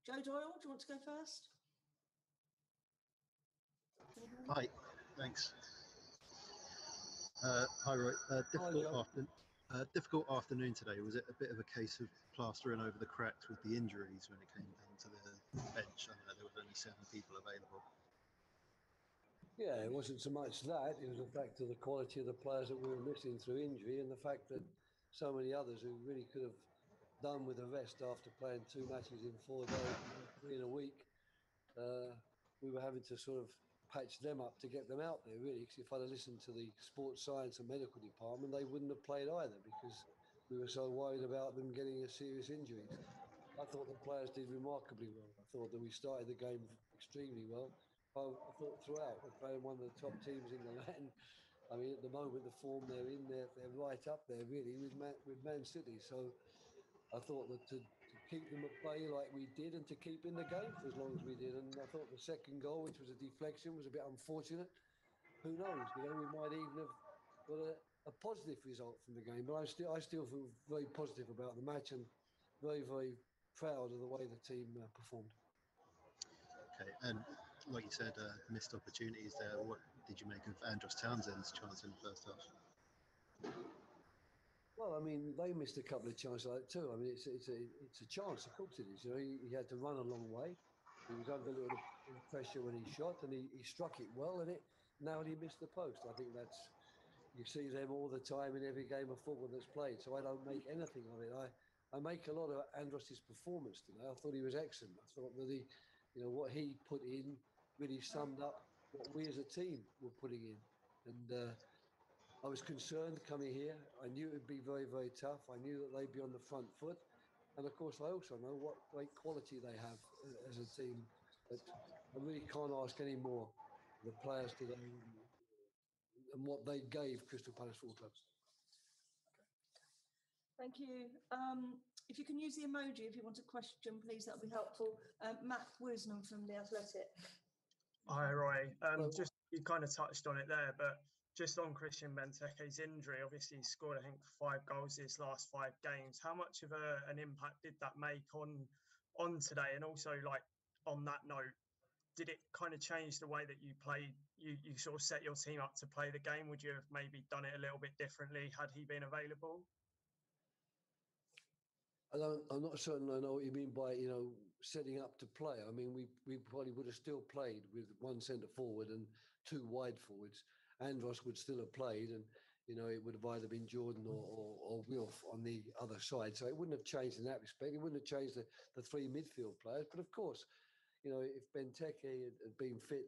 Joe Doyle, do you want to go first? Hi, thanks. Hi, Roy. Difficult afternoon today. Was it a bit of a case of plastering over the cracks with the injuries when it came down to the bench? I know there were only 7 people available. Yeah, it wasn't so much that. It was the fact of the quality of the players that we were missing through injury, and the fact that so many others who really could have done with a rest after playing 2 matches in 4 days, 3 in a week, we were having to sort of patch them up to get them out there, really, because if I'd have listened to the sports science and medical department, they wouldn't have played either, because we were so worried about them getting a serious injuries. I thought the players did remarkably well. I thought that we started the game extremely well. I thought throughout, we're playing one of the top teams in the land. I mean, at the moment, the form they're in, they're right up there, really, with Man City. So I thought that to keep them at bay like we did, and to keep in the game for as long as we did. And I thought the second goal, which was a deflection, was a bit unfortunate. Who knows? You know, we might even have got a positive result from the game. But I still feel very positive about the match, and very, very proud of the way the team performed. Okay, and like you said, missed opportunities there. What did you make of Andros Townsend's chance in the first half? Well, I mean, they missed a couple of chances like that too. I mean, it's a chance, of course it is. You know, he had to run a long way. He was under a little pressure when he shot, and he struck it well, and it now he missed the post. I think that's, you see them all the time in every game of football that's played. So I don't make anything of it. I make a lot of Andros's performance today. I thought he was excellent. I thought that what he put in really summed up what we as a team were putting in, and. I was concerned coming here. I knew it would be very, very tough. I knew that they'd be on the front foot. And of course, I also know what great quality they have as a team. But I really can't ask any more of the players today and what they gave Crystal Palace Football Club. Thank you. If you can use the emoji if you want a question, please, that would be helpful. Matt Wisnam from The Athletic. Hi, Roy. Just you kind of touched on it there, but just on Christian Benteke's injury, obviously he scored, I think, 5 goals his last 5 games. How much of an impact did that make on today? And also, like, on that note, did it kind of change the way that you played? You sort of set your team up to play the game? Would you have maybe done it a little bit differently had he been available? I'm not certain I know what you mean by, setting up to play. I mean, we probably would have still played with 1 centre forward and 2 wide forwards. Andros would still have played, and it would have either been Jordan or Wilf on the other side. So it wouldn't have changed in that respect. It wouldn't have changed the 3 midfield players. But of course, if Benteke had been fit,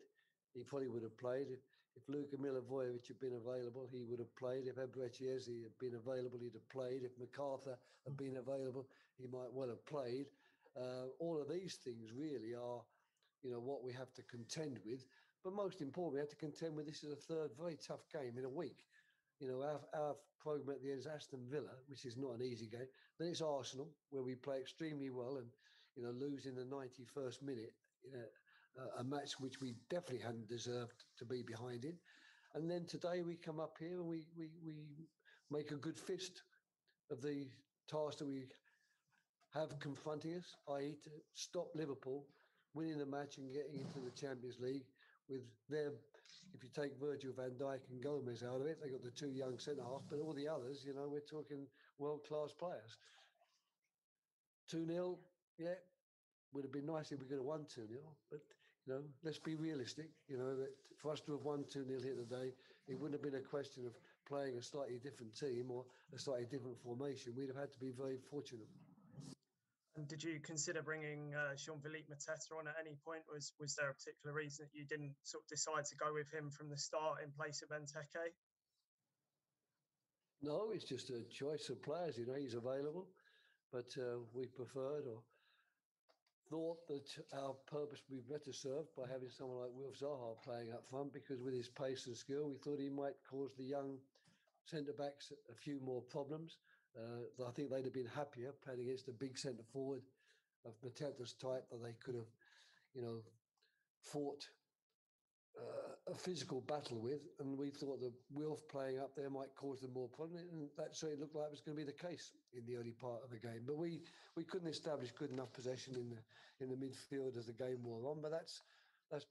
he probably would have played. If Luka Milivojevic had been available, he would have played. If Eberechiezi had been available, he'd have played. If MacArthur had been available, he might well have played. All of these things really are, what we have to contend with. But most importantly, we have to contend with this is a 3rd very tough game in a week. Our programme at the end is Aston Villa, which is not an easy game. Then it's Arsenal, where we play extremely well and, lose in the 91st minute, a match which we definitely hadn't deserved to be behind in. And then today we come up here and we make a good fist of the task that we have confronting us, i.e. to stop Liverpool winning the match and getting into the Champions League with their, if you take Virgil van Dijk and Gomez out of it, they got the 2 young centre-halves, but all the others, we're talking world-class players. 2-0, yeah, would have been nice if we could have won 2-0, but, let's be realistic. That for us to have won 2-0 here today, it wouldn't have been a question of playing a slightly different team or a slightly different formation. We'd have had to be very fortunate. And did you consider bringing Jean-Philippe Mateta on at any point? Was there a particular reason that you didn't sort of decide to go with him from the start in place of Benteke? No, it's just a choice of players. He's available, but we preferred or thought that our purpose would be better served by having someone like Wilf Zaha playing up front, because with his pace and skill, we thought he might cause the young centre-backs a few more problems. I think they'd have been happier playing against a big centre forward of Mateta's type that they could have, fought a physical battle with, and we thought that Wilf playing up there might cause them more problem, and that certainly looked like it was going to be the case in the early part of the game. But we couldn't establish good enough possession in the midfield as the game wore on. But that's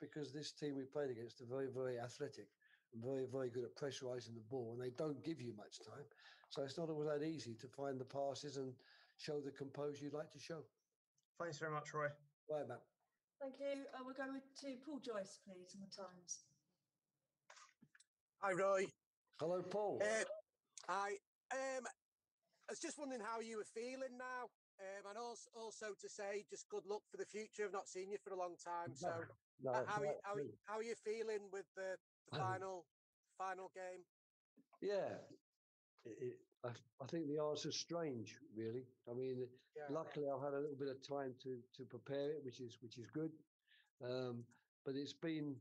because this team we played against are very, very athletic and very, very good at pressurising the ball, and they don't give you much time. So it's not always that easy to find the passes and show the composure you'd like to show. Thanks very much, Roy. Right, Matt. Thank you. We'll go to Paul Joyce, please, on the Times. Hi, Roy. Hello, Paul. Hi. I was just wondering how you were feeling now, and also to say just good luck for the future. I've not seen you for a long time, so how are you feeling with the final game? Yeah, I think the answer's strange, really. I mean, luckily I've had a little bit of time to prepare it, which is good. But it's been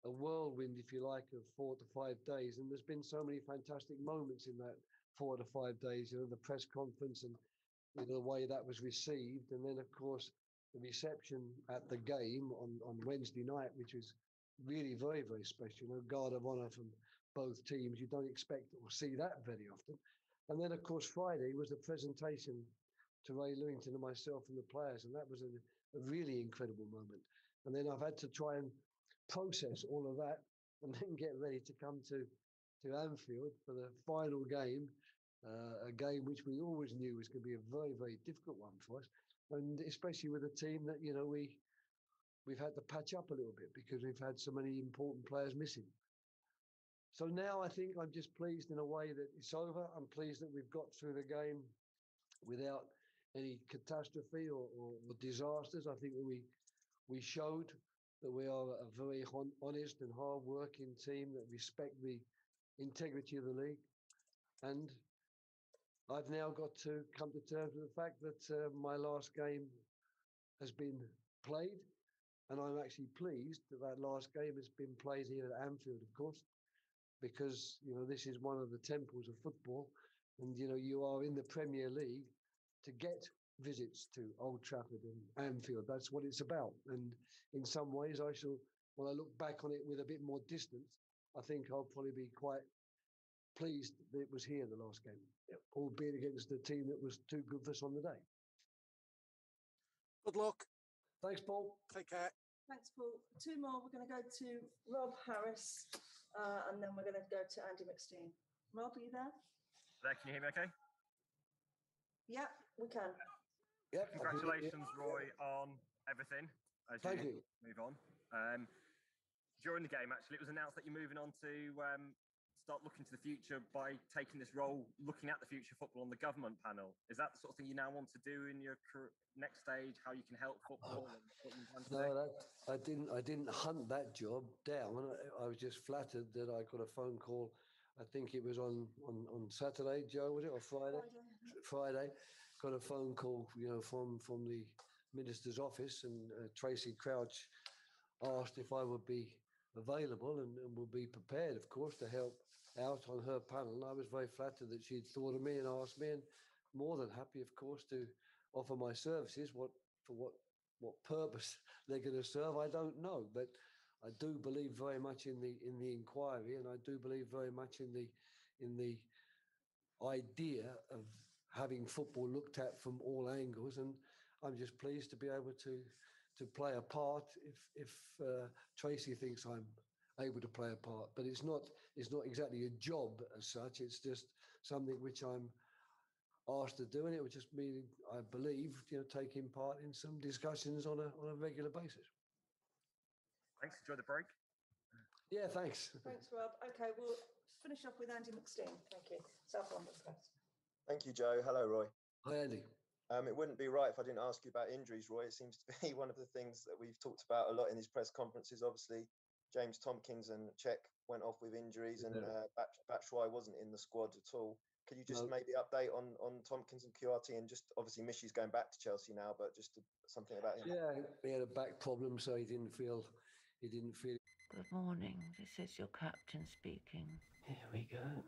a whirlwind, if you like, of 4 to 5 days, and there's been so many fantastic moments in that 4 to 5 days. You know, the press conference and the way that was received, and then of course the reception at the game on Wednesday night, which was really very, very special. You know, guard of honour from both teams. You don't expect or see that very often. And then, of course, Friday was the presentation to Ray Lewington and myself and the players, and that was a really incredible moment. And then I've had to try and process all of that and then get ready to come to Anfield for the final game, a game which we always knew was going to be a very, very difficult one for us, and especially with a team that, you know, we've had to patch up a little bit because we've had so many important players missing. So now I think I'm just pleased in a way that it's over. I'm pleased that we've got through the game without any catastrophe or disasters. I think that we showed that we are a very honest and hard-working team that respect the integrity of the league. And I've now got to come to terms with the fact that my last game has been played, and I'm actually pleased that last game has been played here at Anfield, of course, because, you know, this is one of the temples of football, and, you know, you are in the Premier League to get visits to Old Trafford and Anfield. That's what it's about. And in some ways, when I look back on it with a bit more distance, I think I'll probably be quite pleased that it was here the last game, albeit against a team that was too good for us on the day. Good luck. Thanks, Paul. Take care. Thanks, Paul. 2 more. We're going to go to Rob Harris, and then we're going to go to Andy McSteen. Rob, are you there? Can you hear me okay? Yeah, we can. Yep. Congratulations, Roy, on everything as Thank you. move on. During the game, actually, it was announced that you're moving on to start looking to the future by taking this role, looking at the future of football on the government panel. Is that the sort of thing you now want to do in your next stage? How you can help football? And what you plan to do? I didn't hunt that job down. I was just flattered that I got a phone call. I think it was on Saturday, Joe, was it, or Friday? Friday. Got a phone call, you know, from the minister's office, and Tracy Crouch asked if I would be available and would be prepared, of course, to help out on her panel. And I was very flattered that she'd thought of me and asked me, and more than happy, of course, to offer my services. What purpose they're going to serve, I don't know, but I do believe very much in the inquiry, and I do believe very much in the idea of having football looked at from all angles. And I'm just pleased to be able to play a part if Tracy thinks I'm able to play a part. But it's not exactly a job as such. It's just something which I'm asked to do, and it would just mean, I believe, you know, taking part in some discussions on a regular basis. Thanks. Enjoy the break. Yeah, thanks. Thanks, Rob. Okay, we'll finish off with Andy McSteen. Thank you. South London Press. Thank you, Joe. Hello, Roy. Hi, Andy. It wouldn't be right if I didn't ask you about injuries, Roy. It seems to be one of the things that we've talked about a lot in these press conferences. Obviously, James Tompkins and Czech went off with injuries, and Batshuayi wasn't in the squad at all. Could you just maybe update on Tompkins and QRT, and just obviously Mishy's going back to Chelsea now, but just something about him? Yeah, he had a back problem, so he didn't feel. Good morning. This is your captain speaking. Here we go.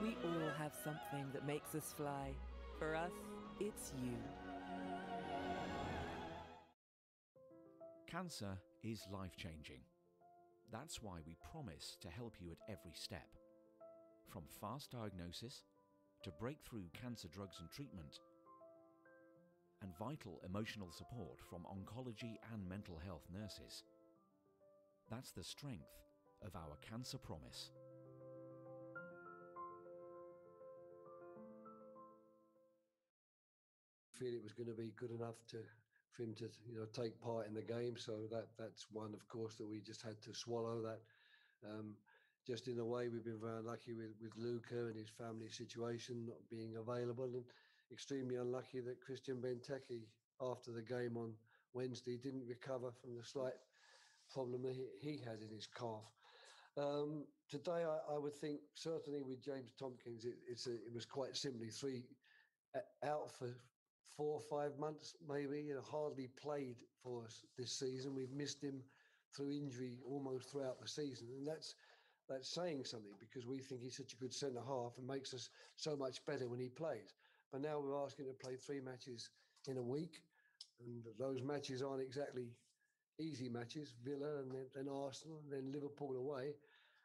We all have something that makes us fly. For us, it's you. Cancer is life-changing. That's why we promise to help you at every step. From fast diagnosis to breakthrough cancer drugs and treatment, and vital emotional support from oncology and mental health nurses. That's the strength of our Cancer Promise. Feel it was going to be good enough for him to take part in the game, so that's one, of course, that we just had to swallow that. Just in a way, we've been very unlucky with Luca and his family situation not being available, and extremely unlucky that Christian Benteke, after the game on Wednesday, didn't recover from the slight problem that he had in his calf. Today, I would think certainly with James Tompkins, it was quite simply out for 4 or 5 months, maybe. Hardly played for us this season. We've missed him through injury almost throughout the season, and that's saying something, because we think he's such a good centre half and makes us so much better when he plays. But now we're asking him to play 3 matches in a week, and those matches aren't exactly easy matches. Villa and then Arsenal and then Liverpool away.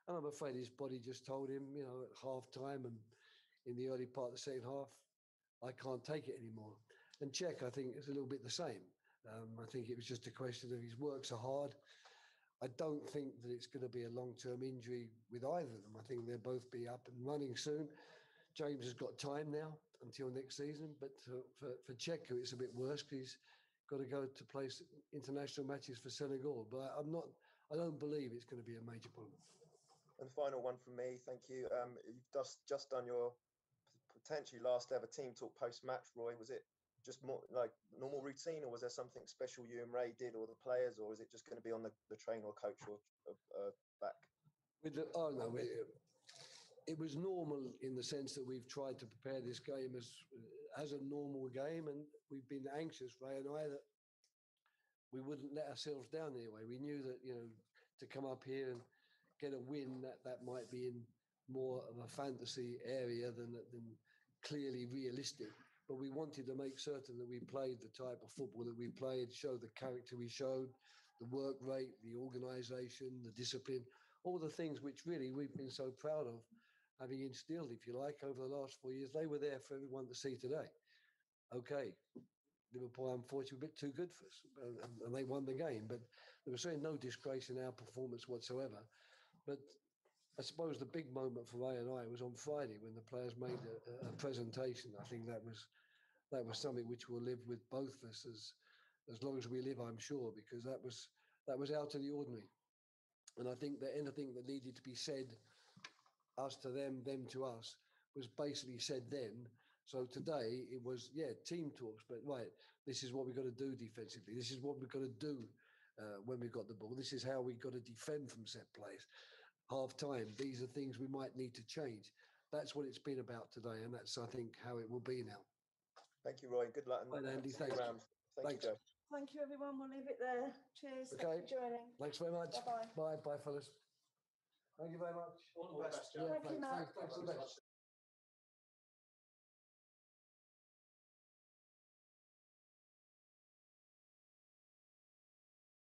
And I'm afraid his body just told him, at half time and in the early part of the second half, I can't take it anymore. And Czech, I think, is a little bit the same. I think it was just a question of his work so hard. I don't think that it's going to be a long-term injury with either of them. I think they'll both be up and running soon. James has got time now until next season, but for Czech, it's a bit worse because he's got to go to play international matches for Senegal. But I don't believe it's going to be a major problem. And final one from me, thank you. You've just done your potentially last ever team talk post-match, Roy. Was it just more like normal routine, or was there something special you and Ray did, or the players, or is it just going to be on the trainer or coach or back? It was normal in the sense that we've tried to prepare this game as a normal game, and we've been anxious, Ray and I, that we wouldn't let ourselves down anyway. We knew that to come up here and get a win, that might be in more of a fantasy area than clearly realistic. But we wanted to make certain that we played the type of football that we played, showed the character we showed, the work rate, the organisation, the discipline, all the things which really we've been so proud of having instilled, if you like, over the last 4 years. They were there for everyone to see today. Okay, Liverpool, unfortunately, a bit too good for us, and they won the game. But there was certainly no disgrace in our performance whatsoever. But I suppose the big moment for Ray and I was on Friday when the players made a presentation. I think that was something which will live with both of us as long as we live, I'm sure, because that was out of the ordinary. And I think that anything that needed to be said, us to them, them to us, was basically said then. So today it was, team talks, but right, this is what we've got to do defensively. This is what we've got to do when we've got the ball. This is how we've got to defend from set plays. Half time, these are things we might need to change. That's what it's been about today, and that's, I think, how it will be now. Thank you, Roy. Good luck. And Andy, thanks. Thank you, Joe. Thank you, everyone. We'll leave it there. Cheers. Okay. Thanks for joining. Thanks very much. Bye-bye. Bye, fellas. Thank you very much. All the best, Joe. Thank you, Matt. Thanks for the best.